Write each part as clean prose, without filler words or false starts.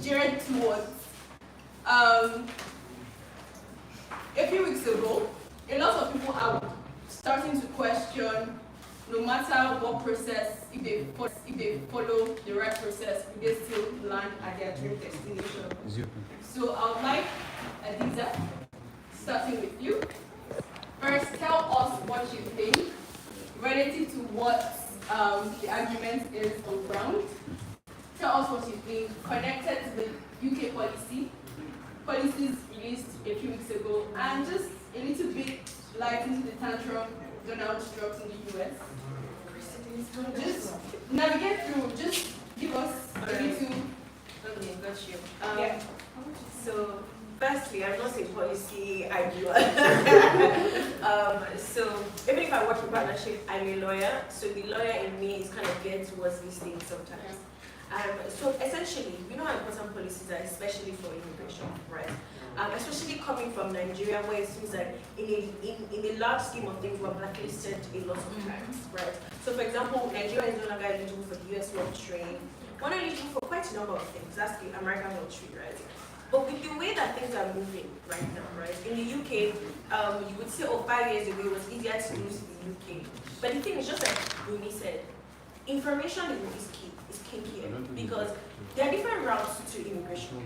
geared towards a few weeks ago, a lot of people are starting to question, no matter what process, if they follow the right process, will they still land at their dream destination? So I would like Adiza, starting with you. First, tell us what you think relative to what the argument is on ground. Tell us what you think connected to the UK policies released a few weeks ago, and just a little bit light into the tantrum Donald Trump in the US. Just navigate through, just give us a little. Okay, got you. Yeah. So, firstly, I'm not a policy ideal. So, even if I work in partnership, I'm a lawyer. So, the lawyer in me is kind of geared towards these things sometimes. So, essentially, you know how important policies are, especially for immigration, right? Especially coming from Nigeria, where it seems like in a large scheme of things, we're blacklisted a lot of times, right? So, for example, Nigeria is no longer eligible for the US military. We're not eligible for quite a number of things. That's the American military, right? But with the way that things are moving right now, right? In the UK, you would say, 5 years ago, it was easier to move to the UK. But the thing is, just like Rumi said, information is key here, because there are different routes to immigration.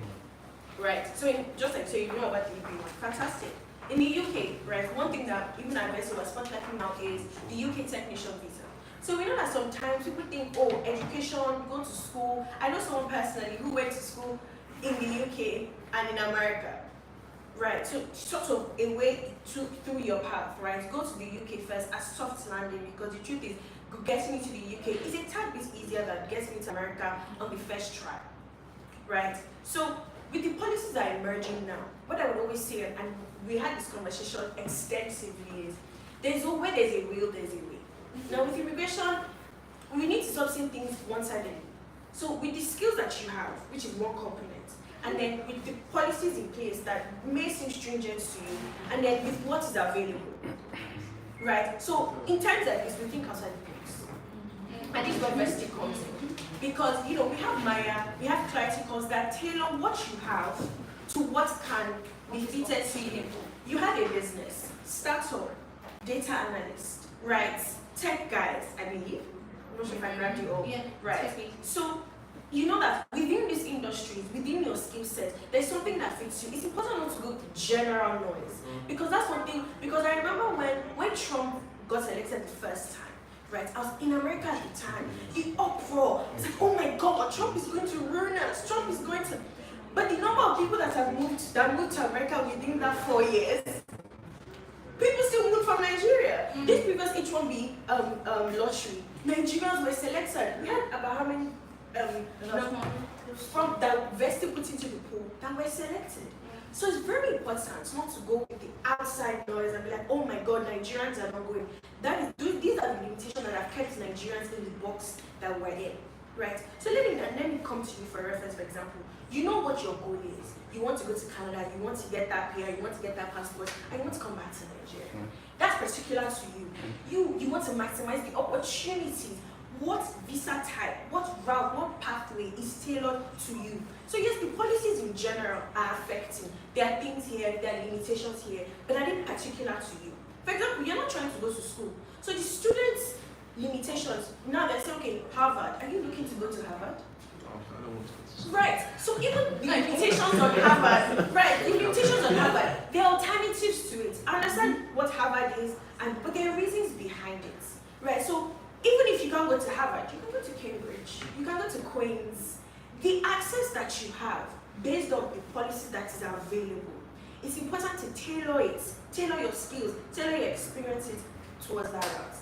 Right, so just like so you know about the UK, fantastic. In the UK, right, one thing that even our vessel was spotlighting now is the UK technician visa. So we know that sometimes people think, oh, education, go to school. I know someone personally who went to school in the UK and in America. Right, so sort of a way through your path, right? Go to the UK first as soft landing, because the truth is, getting into the UK is a tad bit easier than getting into America on the first try. Right? So with the policies that are emerging now, what I would always say, and we had this conversation extensively, is where there's a will, there's a way. Now with immigration, we need to stop seeing things one-sided. So with the skills that you have, which is one component, and then with the policies in place that may seem stringent to you, and then with what is available. Right? So in times like this, we think outside the box. And this is where Vesti comes in. Because, you know, we have Maya, we have clarity calls that tailor what you have to what can be fitted to you. You have a business, startup, data analyst, right? Tech guys, I believe. I'm not sure if I grabbed you all. Yeah, right. So, you know that within these industries, within your skill set, there's something that fits you. It's important not to go to general noise. Because that's something, because I remember when Trump got elected the first time, right? I was in America at the time. The uproar. It's like, oh my God, Trump is going to ruin us. Trump is going to. But the number of people that moved to America within that 4 years, people still moved from Nigeria. This previous H1B lottery, Nigerians were selected. We had about how many from that Vesti put into the pool that were selected. So it's very important not to go with the outside noise and be like, oh my God, Nigerians are not going. These are the limitations that have kept Nigerians in the box that we're in, right? So let me come to you for reference, for example. You know what your goal is. You want to go to Canada, you want to get that PR, you want to get that passport, and you want to come back to Nigeria. That's particular to you. You want to maximize the opportunities. What visa type, what route, what pathway is tailored to you? So yes, the policies in general are affecting. There are things here, there are limitations here, but are they particular to you? For example, you're not trying to go to school. So the students' limitations, now they say, okay, Harvard, are you looking to go to Harvard? Right, so even the limitations on Harvard, right, the limitations on Harvard, there are alternatives to it. I understand what Harvard is, but there are reasons behind it. Right, so even if you can't go to Harvard, you can go to Cambridge, you can go to Queen's. The access that you have, based on the policy that is available, it's important to tailor it, tailor your skills, tailor your experiences towards that route.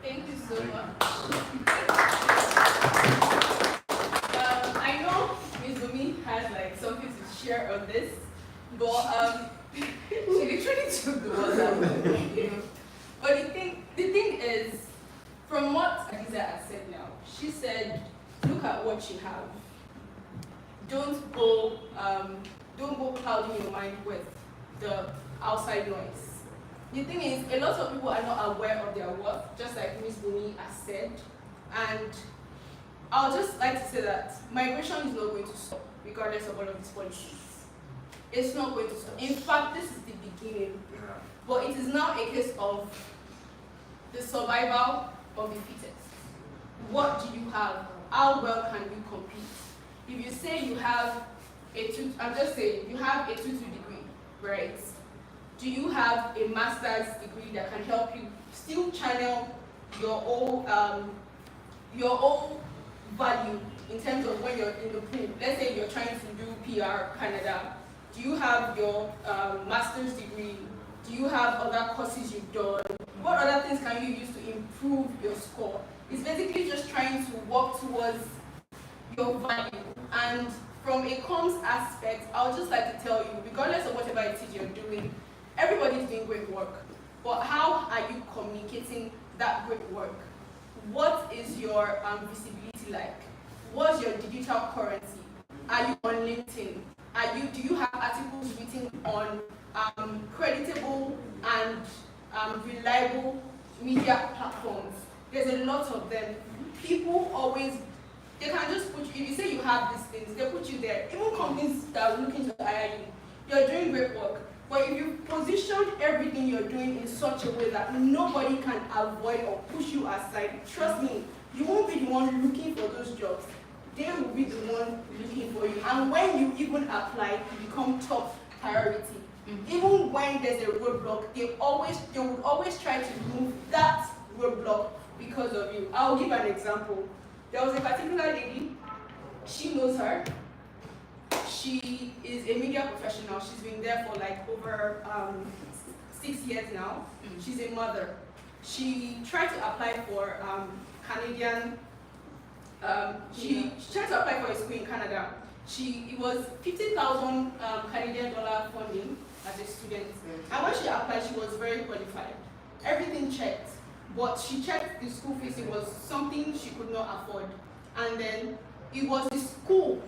Thank you so much. I know Ms. Bumi has like something to share on this, but she literally took the words out of me. But the thing is, from what Adiza has said now, she said, look at what you have. Don't go clouding your mind with the outside noise. The thing is, a lot of people are not aware of their worth, just like Ms. Bumi has said. And I'll just like to say that migration is not going to stop. regardless of all of these policies. It's not going to stop. In fact, this is the beginning. But it is now a case of the survival of the fittest. What do you have? How well can you compete? If you say you have I'm just saying, you have a 2-2 degree, right? Do you have a master's degree that can help you still channel your own value in terms of when you're in the pool? Let's say you're trying to do PR Canada. Do you have your master's degree? Do you have other courses you've done? What other things can you use to improve your score? It's basically just trying to work towards your value. And from a comms aspect, I would just like to tell you, regardless of whatever it is you're doing, everybody's doing great work. But how are you communicating that great work? What is your visibility like? What's your digital currency? Are you on LinkedIn? Do you have articles written on creditable and reliable media platforms? There's a lot of them. People always, they can just put you, if you say you have these things, they put you there. Even companies that are looking to hire you, you're doing great work. But if you position everything you're doing in such a way that nobody can avoid or push you aside, trust me, you won't be the one looking for those jobs. They will be the one looking for you. And when you even apply, you become top priority. Even when there's a roadblock, they would always try to remove that roadblock because of you. I'll give an example. There was a particular lady, she knows her. She is a media professional. She's been there for like over 6 years now. She's a mother. She tried to apply for Canadian. She tried to apply for a school in Canada. It was 50,000 Canadian dollar funding as a student. And when she applied, she was very qualified. Everything checked. But she checked the school fees. It was something she could not afford. And then it was the school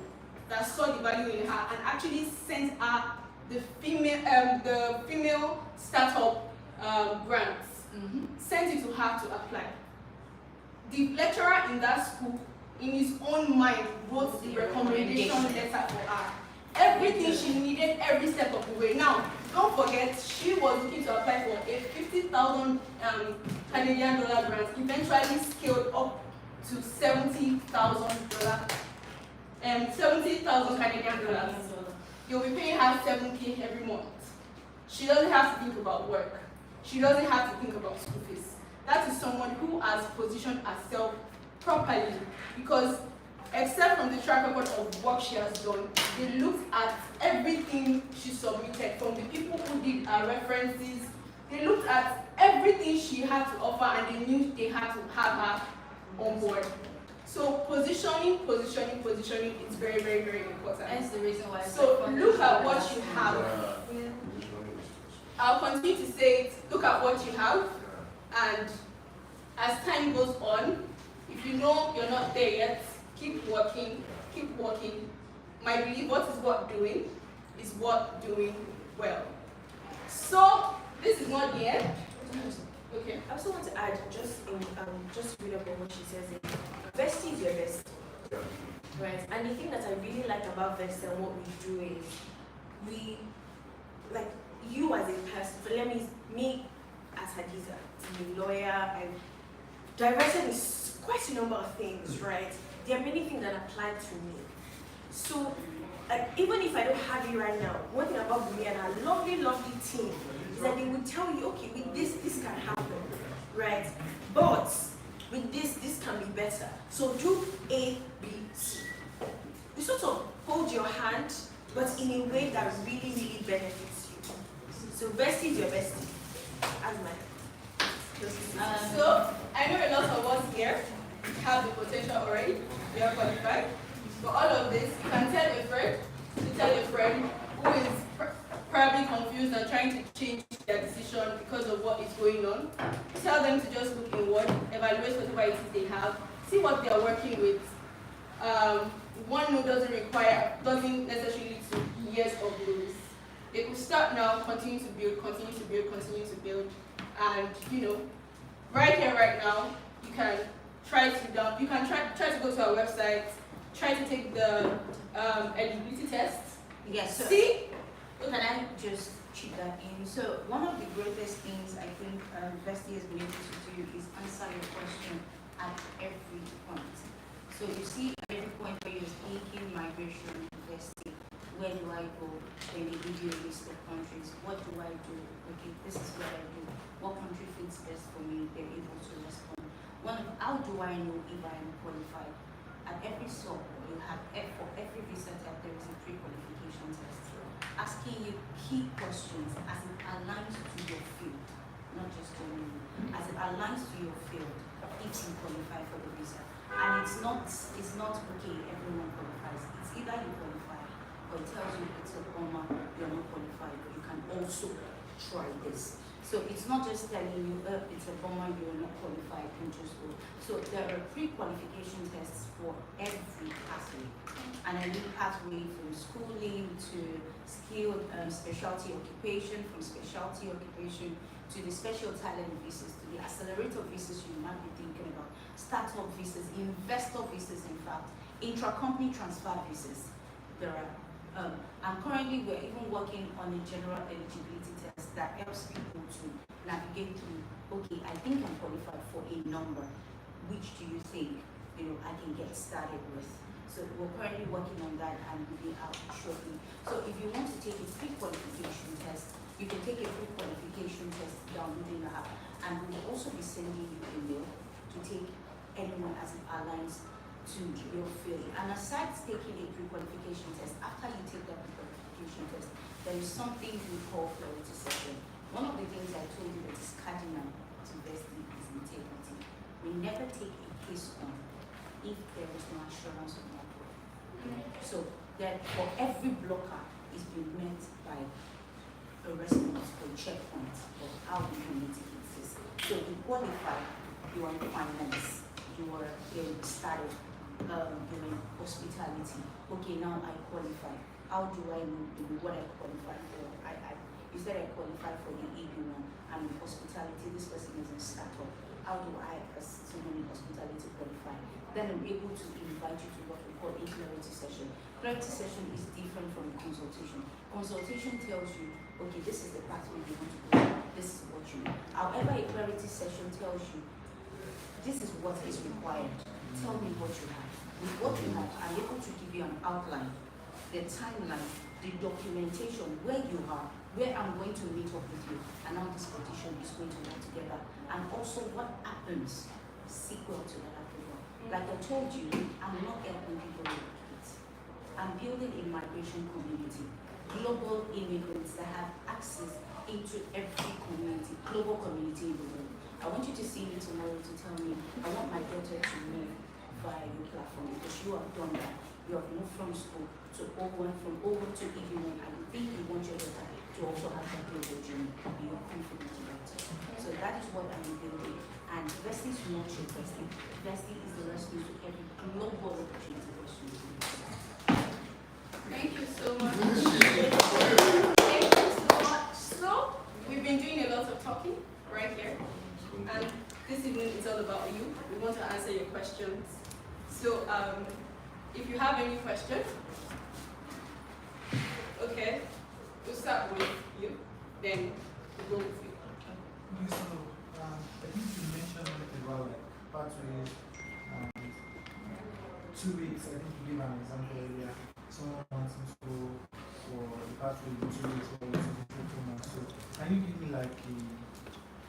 that saw the value in her and actually sent her the female startup grants. Sent it to her to apply. The lecturer in that school, in his own mind, wrote the recommendation letter for her. Everything she needed every step of the way. Now, don't forget, she was looking to apply for a 50,000 Canadian dollar grant, eventually scaled up to $70,000. 70,000 Canadian dollars. You'll be paying her 7K every month. She doesn't have to think about work. She doesn't have to think about school fees. That is someone who has positioned herself properly, because except from the track record of work she has done, they looked at everything she submitted, from the people who did her references. They looked at everything she had to offer, and they knew they had to have her on board. So positioning is very, very, very important. That's the reason why. So look at what you have. I'll continue to say it. Look at what you have, and as time goes on, if you know you're not there yet, keep working, keep working. My belief, what is what doing, is what doing well. So this is not the end. Okay. I also want to add, just read up on what she says. Vesti is your best, right? And the thing that I really like about Vesti and what we do is, we, like, you as a person. For me as Hadiza, I'm a lawyer. I've diversified in quite a number of things, right? There are many things that apply to me. So, even if I don't have you right now, one thing about me and our lovely, lovely team is that they will tell you, okay, with this can happen, right? But with this can be better. So do A, B, C. We sort of hold your hand, but in a way that really, really benefits you. So Vesti is your bestie, as my. So I know a lot of us here have the potential already. We are qualified. For all of this, you can tell a friend who is probably confused and trying to change their decision because of what is going on. Tell them to just look inward, evaluate whatever it is they have, see what they are working with. One note doesn't necessarily lead to years of lose. They could start now, continue to build, and right here, right now, you can try to go to our website, try to take the eligibility test. Yes, so C. can I just chip that in? So one of the greatest things I think Vesti has been able to do is answer your question at every point. So you see at every point where you're speaking migration, Vesti, where do I go? Then they give you a list of countries. What do I do? Okay, this is what I do. What country fits best for me? They're able to respond. How do I know if I am qualified? At every stop, you have for every visa type there is a pre-qualification test, asking you key questions as it aligns to your field, not just your name, as it aligns to your field if you qualify for the visa. And it's not okay, everyone qualifies. It's either you qualify or it tells you it's a comma, you're not qualified, you can also try this. So it's not just telling you it's a bomber, you're not qualified, and just go. So there are pre-qualification tests for every pathway. And I mean pathway from schooling to skilled specialty occupation, from specialty occupation to the special talent visas, to the accelerator visas you might be thinking about, startup visas, investor visas, in fact, intra-company transfer visas. There are and currently we're even working on a general eligibility test that helps people to navigate through, okay, I think I'm qualified for a number. Which do you think, I can get started with? So we're currently working on that and we'll be out shortly. So if you want to take a pre-qualification test, you can take a pre-qualification test downloading the app, and we'll also be sending you a mail to take anyone as it aligns to your field. And aside taking a pre-qualification test, after you take that pre-qualification test, there is something we call priority session. One of the things I told you that is cardinal to Vesti is integrity. We never take a case on if there is no assurance of not work. So that for every blocker is being met by a response or checkpoint of how we can mitigate this. So you qualify, you are in finance, you are started doing hospitality. Okay, now I qualify. How do I know what I qualify for? You said I qualify for the AB1. I'm in hospitality. This person is in startup. How do I, as someone in hospitality, qualify? Then I'm able to invite you to what we call a clarity session. Clarity session is different from consultation. Consultation tells you, okay, this is the pathway you want to go. This is what you need. However, a clarity session tells you, this is what is required. Tell me what you have. With what you have, I'm able to give you an outline, the timeline, the documentation, where you are, where I'm going to meet up with you, and how this petition is going to work together, and also what happens sequel to that approval. Like I told you, I'm not helping people relocate. I'm building a migration community, global immigrants that have access into every community, global community in the world. I want you to see me tomorrow to tell me, I want my daughter to move via your platform, because you have done that. You have moved from school to O1, from O1 to EV1, and you think you want your daughter to also have that global journey, and you're confident about it. So that is what I'm building. And Vesti is not your Vesti. Vesti is the response to every global opportunity question. Thank you so much. Thank you so much. So, we've been doing a lot of talking right here. And this evening is all about you. We want to answer your questions. So, if you have any questions, okay, we'll start with you, then we'll go with you. Okay, so I think you mentioned about pathways. 2 weeks. I think you gave an example earlier. Someone wants to go for the pathway in 2 weeks or 2 months. So can you give me like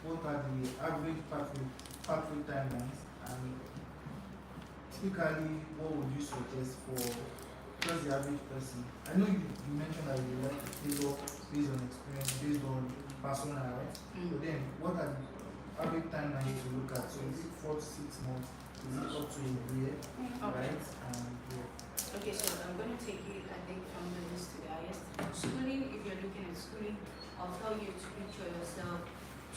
what are the average pathway timelines, and typically what would you suggest for just the average person? I know you mentioned that you like to tailor based on experience, based on persona, right? But then what are the average timelines to look at? So is it 4 to 6 months? Is it up to a year? Right? Okay, so I'm going to take you, I think, from the list to the highest. Schooling, if you're looking at schooling, I'll tell you to picture yourself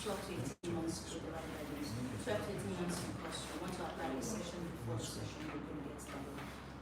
12 to 18 months to the right guidance. 12 to 18 months in course. You want to apply a session before the session, you're going to get started.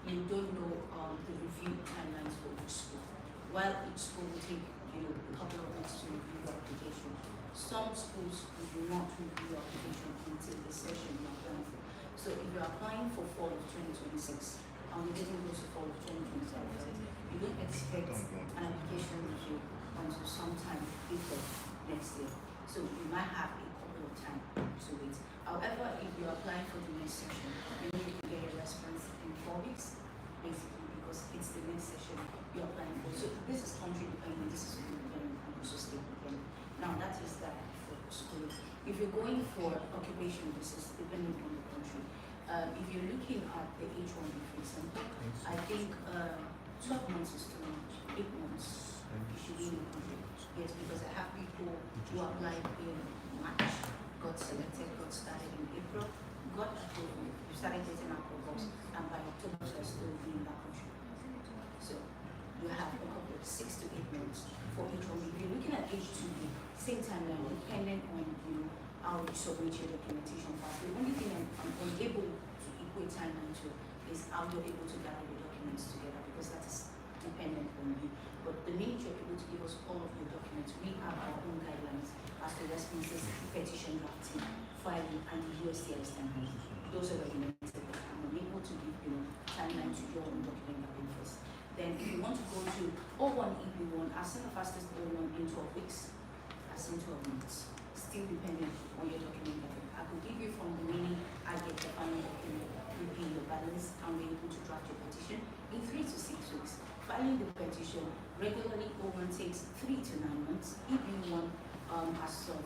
You don't know the review timelines for each school. While each school will take a couple of weeks to review your application. Some schools do not review your application until the session you are applying for. So if you're applying for fall of 2026, and we're getting close to fall of 2025. You don't expect an application review until sometime April next year. So you might have a couple of time to wait. However, if you're applying for the next session, you know you can get a response in 4 weeks, basically, because it's the next session you're applying for. So this is country dependent, this is independent, and also state dependent. Now that is that for school. If you're going for occupation, this is dependent on the country. If you're looking at the H1B, for example, I think 12 months is too much. 8 months you should be in the country. Yes, because I have people who applied in March, got selected, got started in April, got approved, you started getting approvals, and by October they're still be in that country. So you have a couple of 6 to 8 months for H1B. If you're looking at H2B, same timeline, depending on how you submit your documentation fast. The only thing I'm unable to equate timeline to is how you're able to gather the documents together, because that is dependent on you. But the minute you're able to give us all of your documents, we have our own guidelines as to responses, petition drafting, filing, and the USCIS timeline. Those are regulated. I'm unable to give timeline to your own document gathering first. Then if you want to go to O1 EP1, as soon as fastest O1 in 12 weeks, as in 12 months. Still dependent on your document gathering. I could give you from the minute I get the final document, you pay your balance, and we're able to draft your petition in 3 to 6 weeks. Filing the petition regularly over takes 3 to 9 months. EP1, as of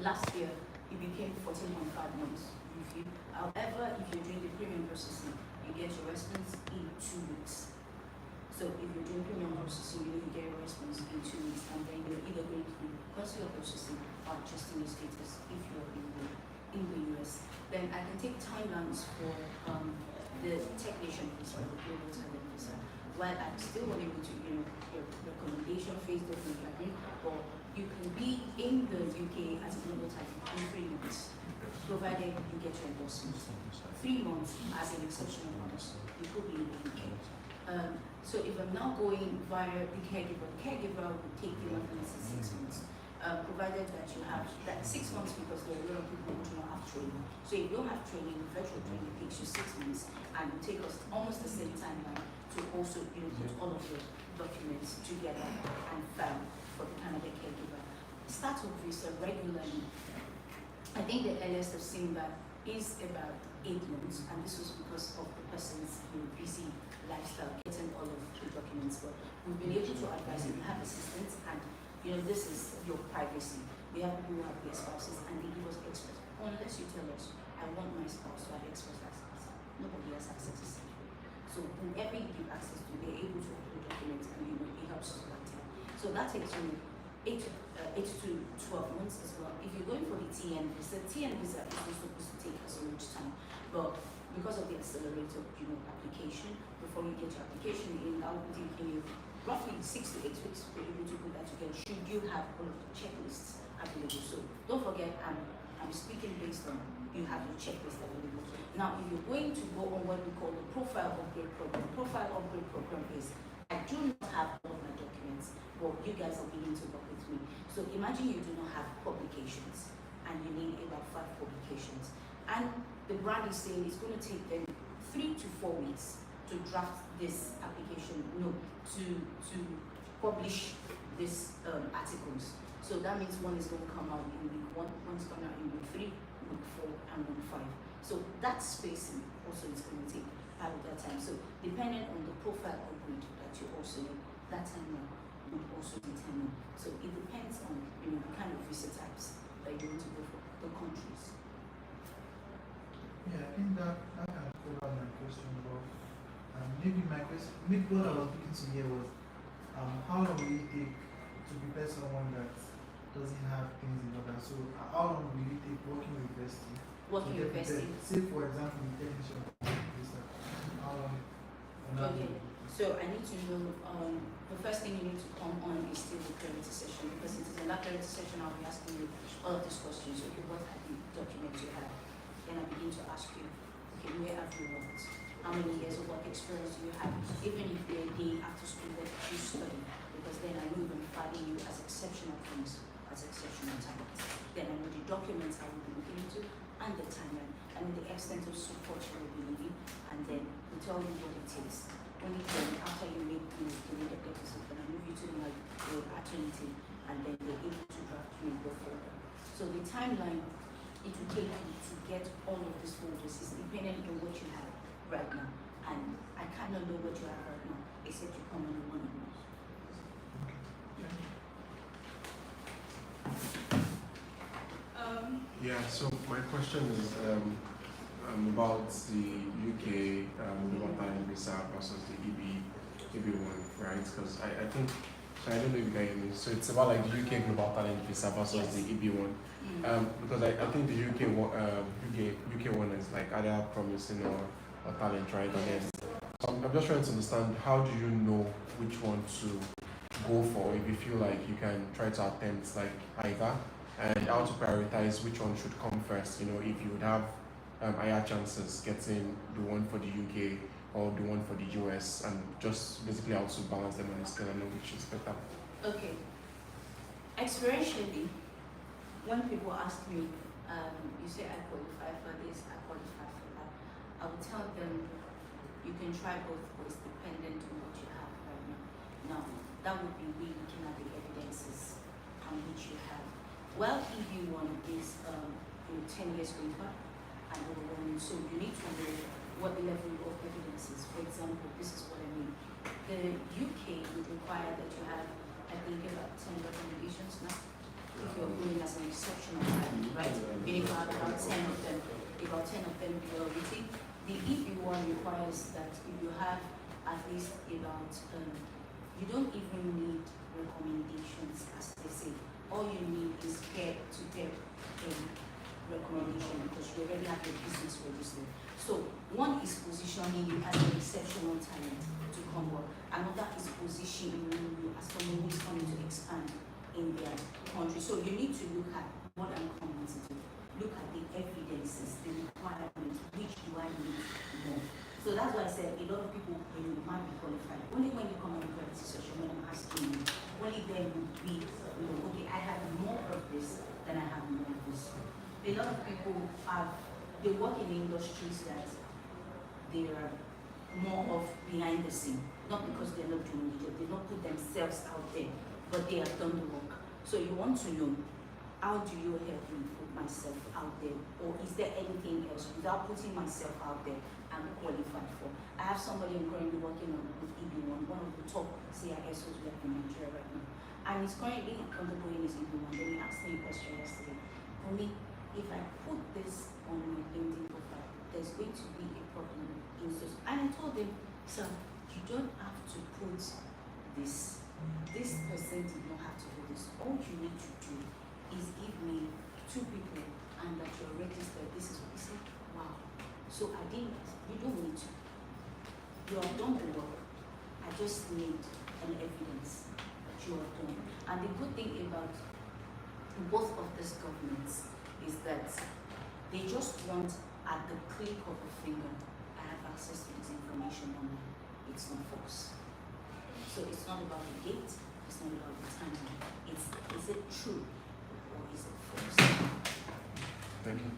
last year, it became 14.5 months review. However, if you're doing the premium processing, you get your response in 2 weeks. So if you're doing premium processing, you get a response in 2 weeks, and then you're either going to do consular processing or adjusting your status if you're in the US. Then I can take timelines for the technician visa, the global talent visa. While I'm still unable to, your recommendation phase doesn't happen, but you can be in the UK as a global talent in 3 months, provided you get your endorsement. 3 months as an exceptional bonus, you could be in the UK. So if I'm now going via the caregiver will take you at least 6 months, provided that you have that 6 months, because there are a lot of people who do not have training. So if you don't have training, virtual training takes you 6 months, and it take us almost the same timeline to also put all of your documents together and file for the Canada caregiver. Startup visa regularly, I think the earliest I've seen that is about 8 months, and this was because of the person's busy lifestyle, getting all of the documents. But we've been able to advise you have assistance, and this is your privacy. We have people who have their spouses, and they give us express. Unless you tell us, I want my spouse to have express access. Nobody has access to see. So whoever you give access to, they're able to upload documents, and it helps us right time. So that takes you 8 to 12 months as well. If you're going for the TN visa is not supposed to take so much time, but because of the accelerated application, before you get your application in, that will be taking you roughly 6 to 8 weeks for you to put that together. Should you have all of the checklists available? So don't forget, I'm speaking based on you have your checklist available. Now, if you're going to go on what we call the profile upgrade program, is I do not have all of my documents, but you guys are willing to work with me. So imagine you do not have publications, and you need about 5 publications, and the brand is saying it's going to take them 3 to 4 weeks to draft this application, to publish these articles. So that means one is going to come out in week 1, one's going to out in week 3, week 4, and week 5. So that spacing also is going to take part of that time. So depending on the profile upgrade that you also need, that timeline would also determine. So it depends on the kind of visa types that you want to go for, the countries. Yeah, I think that kind of covered my question, but maybe what I was looking to hear was how long will it take to prepare someone that doesn't have things in order? So how long will it take working with Vesti? Working with Vesti. Say for example, the technician, how long? Okay, so I need to know, the first thing you need to come on is still the clarity session, because it is in that clarity session I'll be asking you all of these questions. Okay, what are the documents you have? Then I begin to ask you, okay, where have you worked? How many years of work experience do you have? Even if they're a day after school that you study, because then I know you're filing you as exceptional things, as exceptional talents. Then I know the documents I will be looking into, and the timeline, and the extent of support you will be needing, and then the tell you what it is. Only then, after you make the needed deposit, then I move you to the attorney team, and then they're able to draft you and go further. So the timeline it will take you to get all of these folders is dependent on what you have right now. And I cannot know what you have right now, except you come on the money. Yeah, so my question is about the UK global talent visa versus the EB one, right? Because I think, so I don't know if you can hear me. So it's about like the UK global talent visa versus the EB one. Because I think the UK one is like either promising or talent, right? And then I'm just trying to understand, how do you know which one to go for if you feel like you can try to attempt like either, and how to prioritize which one should come first, you know, if you would have higher chances getting the one for the UK or the one for the US, and just basically how to balance them on the scale and know which is better. Okay. Experientially, when people ask me, you say I qualify for this, I qualify for that, I will tell them you can try both ways dependent on what you have right now. Now, that would be we looking at the evidences on which you have. Well, EB1 is 10 years paper and overwhelming, so you need to know what the level of evidence is. For example, this is what I mean. The UK would require that you have, I think, about 10 recommendations now. If you're going as an exceptional talent, right? You need to have about 10 of them. About 10 of them priority. The EB1 requires that if you have at least about, you don't even need recommendations, as they say. All you need is peer-to-peer recommendation, because you already have your business registered. So one is positioning you as an exceptional talent to come work. Another is positioning you as someone who is coming to expand in their country. So you need to look at what I'm coming to do. Look at the evidences, the requirements, which do I need more. So that's why I said a lot of people might be qualified. Only when you come on the quality session, when I'm asking you, only then would be, okay, I have more of this than I have more of this. A lot of people they work in industries that they are more of behind the scene, not because they're not doing the job, they don't put themselves out there, but they have done the work. So you want to know, how do you help me put myself out there, or is there anything else without putting myself out there I'm qualified for? I have somebody I'm currently working on with EB1, one of the top CISOs we have in Nigeria right now, and he's currently undergoing his EB1. Then he asked me a question yesterday. For me, if I put this on my LinkedIn profile, there's going to be a problem in social. And I told him, sir, you don't have to put this. This person did not have to do this. All you need to do is give me 2 people and that you're registered. This is what he said. Wow. So I didn't, you don't need to. You have done the work. I just need an evidence that you have done. And the good thing about both of these governments is that they just want, at the click of a finger, I have access to this information online. It's not false. So it's not about the date, it's not about the timeline. Is it true or is it false? Thank you.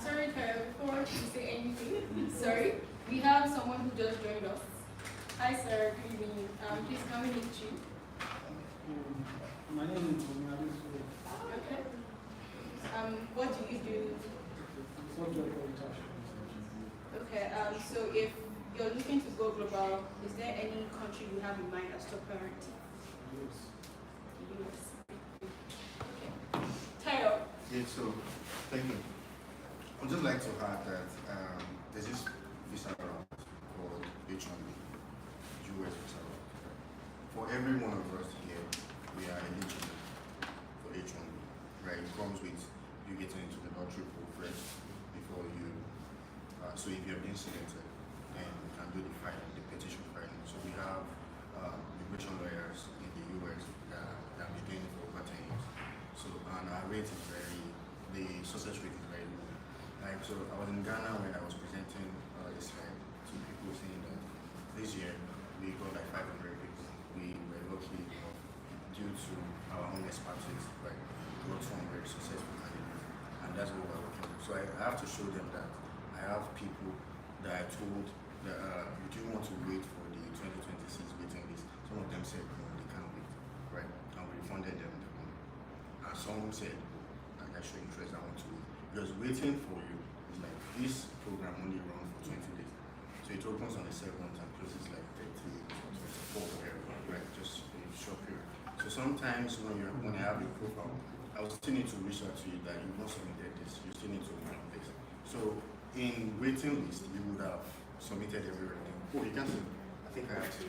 Sorry, Kyle, before you say anything, sorry, we have someone who just joined us. Hi, sir, good evening. Please, can we meet you? My name is Omari. Okay. What do you do? Okay, so if you're looking to go global, is there any country you have in mind as top priority? US. Okay. Tayo. Yeah, so thank you. I'd just like to add that there's this visa route called H1B, US visa route. For every one of us here, we are eligible for H1B, right? It comes with you getting into the lottery pool first before you. So if you have been selected, then you can do the filing, the petition filing. So we have immigration lawyers in the US that have been doing it for over 10 years. So and our rate is the success rate is very low. Like, so I was in Ghana when I was presenting this slide to people saying that this year we got like 500 people. We were lucky enough due to our own expertise, right? We got 200 successful candidates. And that's what we're working on. So I have to show them that I have people that I told that you do want to wait for the 2026 waiting list. Some of them said no, they can't wait, right? And we refunded them the money. And some said, oh, I show interest, I want to wait. Because waiting for you is like this program only runs for 20 days. So it opens on the 7th and closes like 30 or 24 whatever, right? Just a short period. So sometimes when I have a profile, I will still need to reach out to you that you've not submitted this, you still need to run this. So in waiting list, you would have submitted everything. Oh, you can see. I think I have to.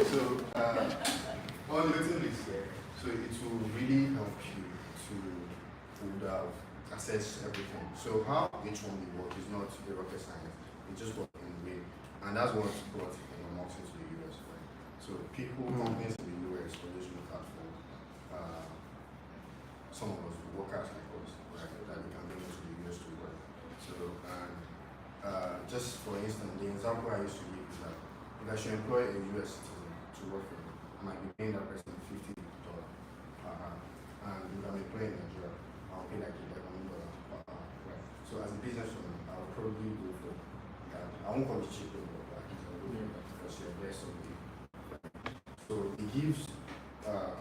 So on the waiting list here, so it will really help you to would have access everything. So how each one will work is not the rocket science. It just works in a way, and that's what brought Mox into the US. Right? So companies in the US always look out for some of us workers like us, right, that we can bring into the US to work. So just for instance, the example I used to give is that if I should employ a US citizen to work for me, I might be paying that person $50 per hour. And if I'm employing in Nigeria, I'll pay like $11 per hour. Right? So as a business owner, I'll probably go for that. I won't call it cheap, but at least I'll go for that because you're best of the. So it gives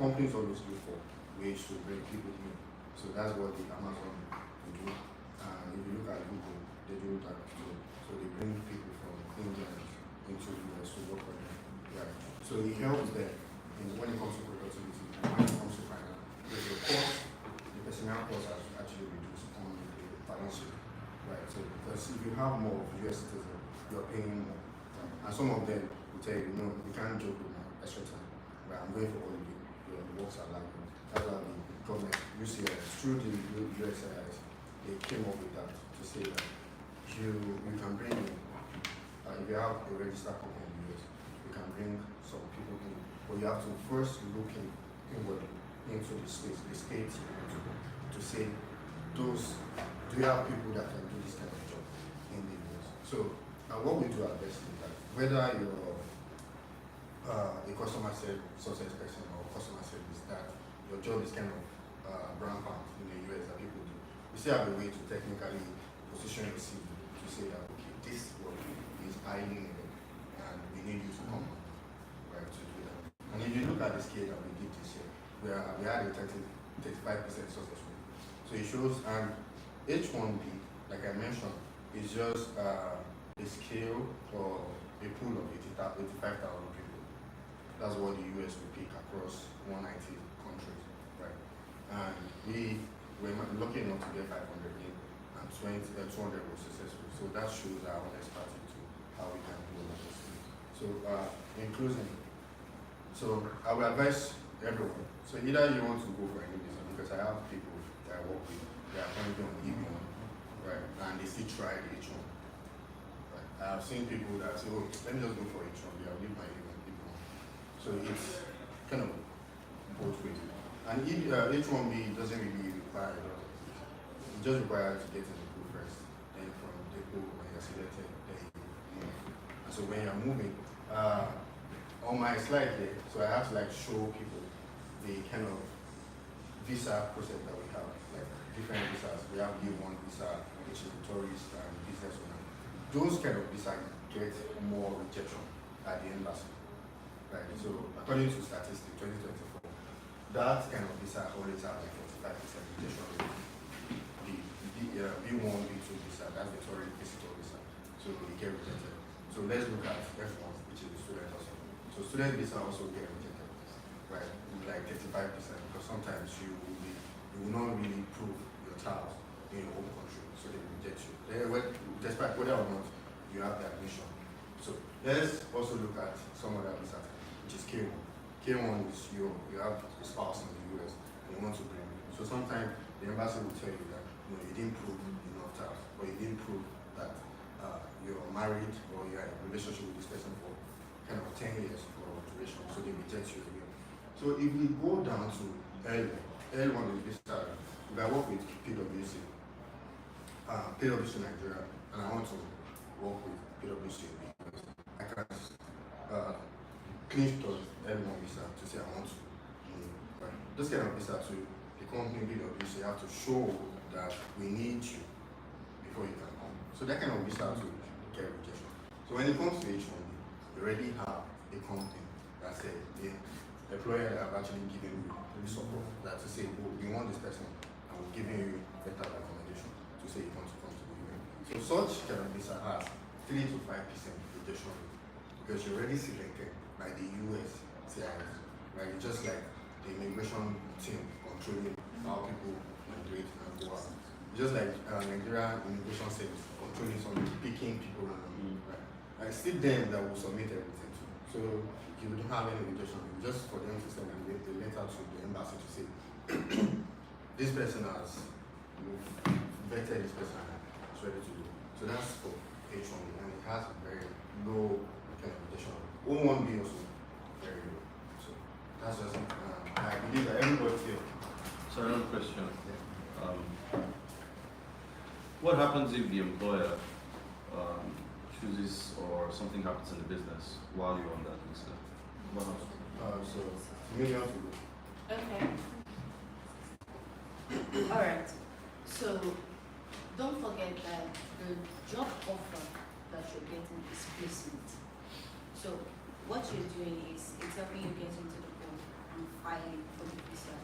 companies always look for ways to bring people in. So that's what the Amazon will do. And if you look at Google, they do that too. So they bring people from India into the US to work for them. Right. So it helps them when it comes to productivity and when it comes to finance. Because the cost, the personnel cost has actually reduced on the financial. Right. So because if you have more US citizens, you're paying more. And some of them will tell you, no, you can't joke with my extra time. Right, I'm going for holiday. Your works are like that's how the government, UCS, through the USIS, they came up with that to say that you can bring in, if you have a registered company in the US, you can bring some people in, but you have to first look inwardly into the space, the state to say, do you have people that can do this kind of job in the US? So what we do at Vesti is that whether you're a customer success person or customer service, that your job is kind of rampant in the US that people do. We still have a way to technically position your CV to say that, okay, this work is highly needed and we need you to come on, right, to do that. And if you look at the scale that we did this year, we had a 35% success rate. So it shows, and H1B, like I mentioned, is just a scale or a pool of 85,000 people. That's what the US will pick across 190 countries, right? And we were lucky enough to get 500 in, and 200 was successful. So that shows our expertise to how we can do all this. So in closing, so I will advise everyone. So either you want to go for any business, because I have people that I work with, they are currently on EB1, right? And they still try the H1. Right? I have seen people that say, oh, let me just go for H1, I'll leave my EB1. So it's kind of both ways. And H1B doesn't really require a lot of things. It just requires to get in the pool first. Then from the pool, when you're selected, then you move. And so when you're moving, on my slide here, so I have to like show people the kind of visa process that we have, like different visas. We have B1 visa, which is a tourist and business owner. Those kind of visas get more rejection at the embassy. Right. So according to statistics, 2024, that kind of visa always has like 45% rejection rate. The B1, B2 visa, that's the tourist visitor visa. So we get rejected. So let's look at F1, which is the student also. So student visa also get rejected, right? Like 35%, because sometimes you will not really prove your child in your home country, so they reject you. Despite whether or not you have the admission. So let's also look at some other visa, which is K1. K1 is you have a spouse in the US and you want to bring it. So sometimes the embassy will tell you that you didn't prove enough child, or you didn't prove that you're married or you're in a relationship with this person for kind of 10 years or duration, so they reject you again. So if we go down to L1 is this if I work with PwC, PwC Nigeria, and I want to work with PwC because I can clinch to L1 visa to say I want to move. Right? This kind of visa too the company BW, so you have to show that we need you before you can come. So that kind of visa to get rejection. So when it comes to H1B, you already have a company that says the employer have actually given you the support that to say, oh, we want this person and we're giving you better recommendation to say you want to come to the UN. So such kind of visa has 3 to 5% rejection rate because you're already selected by the US CIS, right? It's just like the immigration team controlling how people migrate and go out. Just like Nigerian immigration service controlling some picking people randomly, right? And it's still them that will submit everything to. So you don't have any rejection, just for them to send a letter to the embassy to say this person has vetted this person and is ready to go. So that's for H1B and it has a very low kind of rejection. O1B also very low. So that's just I believe that everybody here. So another question. What happens if the employer chooses or something happens in the business while you're on that visa? What happens? So millions to go. Okay. All right. So don't forget that the job offer that you're getting is placement. So what you're doing is it's helping you get into the pool and filing for the visa.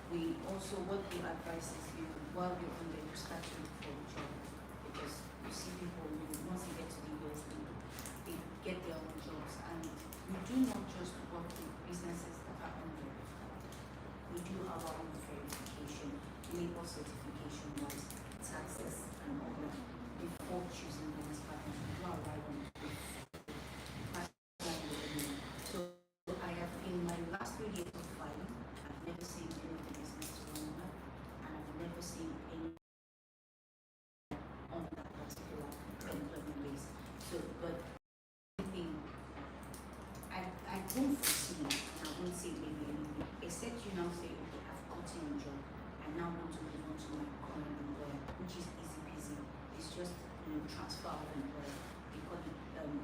We also, what we advise is you, while you're on there, you start to look for a job because you see people, once they get to the US, they get their own jobs, and we do not just work with businesses that are on there. We do our own verification, labor certification wise, taxes and all that before choosing the next partner. We do our right on. So I have, in my last 3 years of filing, I've never seen any of the business run that, and I've never seen any on that particular employment base. So, but I think I don't foresee, and I won't say maybe anything, except you now say, okay, I've gotten a job, I now want to move on to my current employer, which is easy peasy. It's just transfer of employer. We call it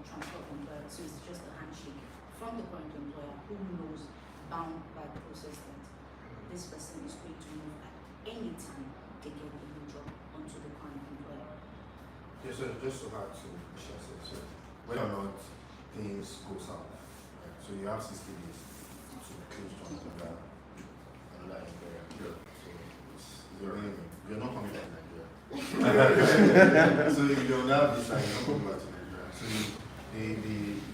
transfer of employer. So it's just a handshake from the current employer who knows, bound by the process, that this person is going to move at any time they get a new job onto the current employer. Yeah, so just to add to Michelle said, so whether or not things go south, right? So you have 60 days to close to another employer. Sure. So you're not coming back to Nigeria. So if you're not this time, you're not coming back to Nigeria. So the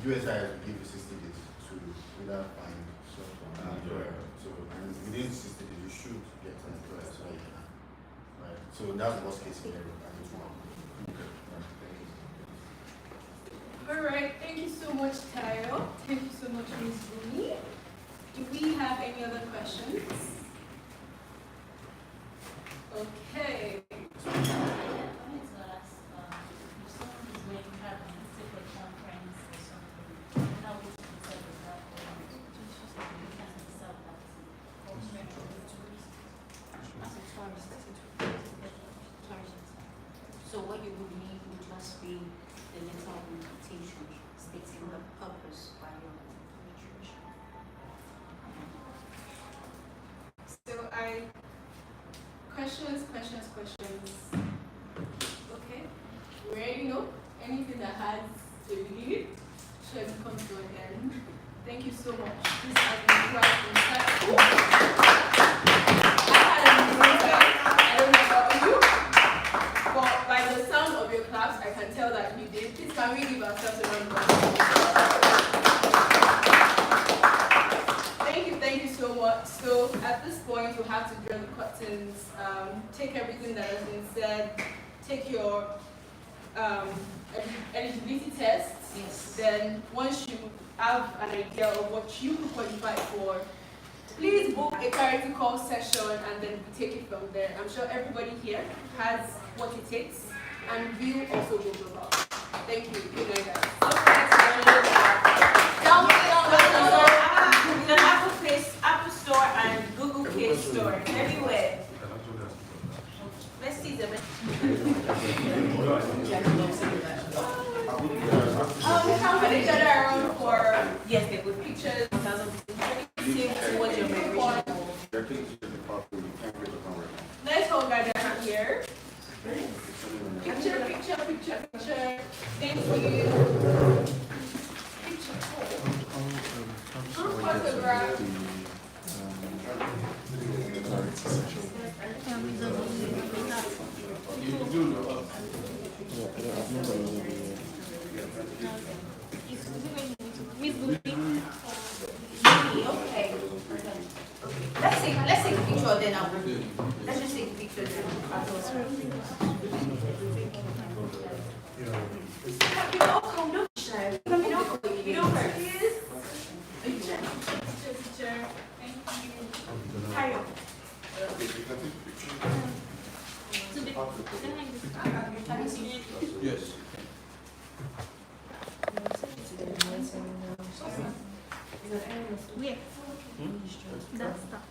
USIS will give you 60 days to without find an employer. So and within 60 days you should get an employer so that you can. Right. So that's the worst case scenario and it's one. Okay. Right. Thank you. All right, thank you so much, Tayo. Thank you so much, Ms. Bumi. Do we have any other questions? Okay. I wanted to ask if someone is going to have a particular conference or something, how would you decide that? As a tourist. So what you would need would just be the letter of invitation stating the purpose by your registration. So questions. Okay. We already know anything that has a lead should come to an end. Thank you so much. This has been quite insightful. I don't know about you, but by the sound of your claps, I can tell that you did. Please can we give ourselves a round of applause? Thank you so much. So at this point, we'll have to draw the curtains, take everything that has been said, take your eligibility tests. Yes. Then once you have an idea of what you qualify for, please book a clarity call session and then we take it from there. I'm sure everybody here has what it takes and will also go global. Thank you. Good night, guys. The Apple Store and Google Play Store, everywhere. Vesti is the best. We can put each other around for Yes, they would pictures. see towards your migration. There are things you can do, you can't really picture. Picture, picture, picture, picture. Thank you. Picture. Group photograph. Okay. Let's take a picture then now. Let's just take a picture then. You don't come, don't shy. You don't hurt. Picture, picture. Thank you. Carry on. Yes.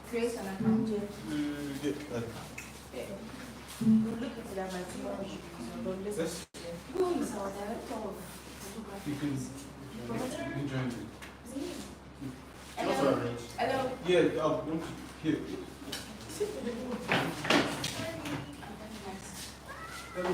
Create an account. Yeah. We'll look into that by tomorrow. Yes. Who is our director of photography? You can join me. Also Hello. arrange. Hello. Yeah, I'll here. Hello.